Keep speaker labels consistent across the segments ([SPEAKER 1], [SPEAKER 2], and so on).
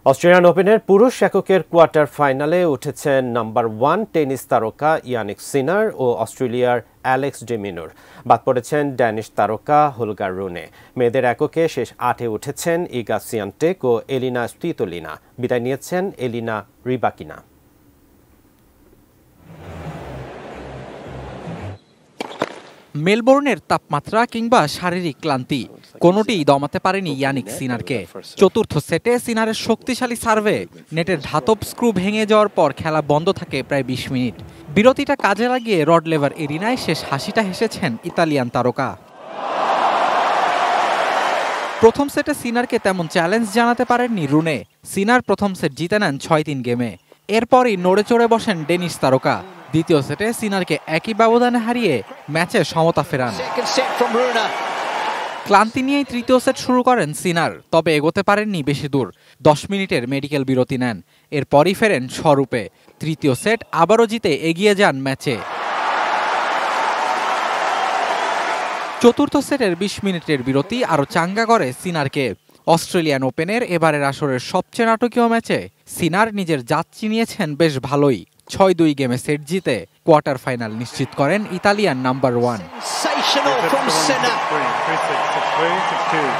[SPEAKER 1] Australian ওপেনের পুরুষ এককের কোয়ার্টার ফাইনালে উঠেছেন নাম্বার 1 টেনিস তারকা ইয়ানিক সিনার ও অস্ট্রেলিয়ার অ্যালেক্স ডি মিনুর। বাদ পড়েছেন ড্যানিশ তারকা হোলগার রুনে। মেয়েদের এককে শেষ 8-এ উঠেছেন ইগা সিয়ান্টেক ও এলিনা স্ভিতোলিনা। বিদায় নিয়েছেন এলিনা রিবাকিনা।
[SPEAKER 2] মেলবোর্নের তাপমাত্রা কিংবা শারীরিক ক্লান্তি কোনোটিই দমাতে পারেনি ইয়ানিক সিনারকে। চতুর্থ সেটে সিনারের শক্তিশালী সার্ভে নেটের ধাতব স্ক্রু ভেঙে যাওয়ার পর খেলা বন্ধ থাকে প্রায় 20 মিনিট। বিরতিটা কাজে লাগিয়ে রড লেভার এরিনায় শেষ হাসিটা হেসেছেন ইতালিয়ান তারকা। প্রথম সেটে সিনারকে তেমন চ্যালেঞ্জ জানাতে পারেননি রুনে। সিনার প্রথম সেট জিতে নেন 6-3 গেমে। এরপরই নড়ে চড়ে বসেন ডেনিশ তারকা। দ্বিতীয় সেটে সিনারকে একই ব্যবধানে হারিয়ে ম্যাচে সমতা ফেরান। ক্লান্তি নিয়েই তৃতীয় সেট শুরু করেন সিনার, তবে এগোতে পারেননি বেশি দূর। 10 মিনিটের মেডিকেল বিরতি নেন, এরপরই ফেরেন স্বরূপে। তৃতীয় সেট আবারও জিতে এগিয়ে যান ম্যাচে। চতুর্থ সেটের 20 মিনিটের বিরতি আরও চাঙ্গা করে সিনারকে। অস্ট্রেলিয়ান ওপেনের এবারের আসরের সবচেয়ে নাটকীয় ম্যাচে সিনার নিজের জাত চিনিয়েছেন বেশ ভালোই। 6-2 গেমে সেট জিতে কোয়ার্টার ফাইনাল নিশ্চিত করেন ইতালিয়ান নাম্বার 1।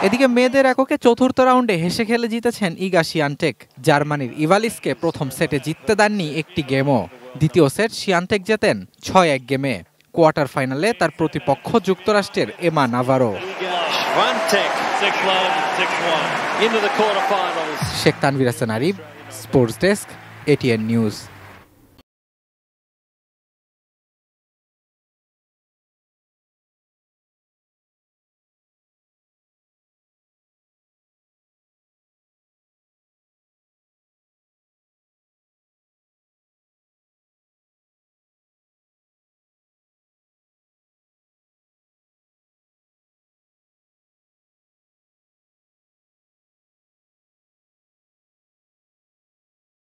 [SPEAKER 2] এদিকে মেয়েদের এককে চতুর্থ রাউন্ডে হেসে খেলে জিতেছেন ইগা সিয়ান্টেক। জার্মানির ইভালিসকে প্রথম সেটে জিততে দেননি একটি গেমও। দ্বিতীয় সেট সিয়ান্টেক জেতেন 6-1 গেমে। কোয়ার্টার ফাইনালে তার প্রতিপক্ষ যুক্তরাষ্ট্রের এমা Navarro. Sheikh Tanvir Hasan Arif, sports desk, ATN news.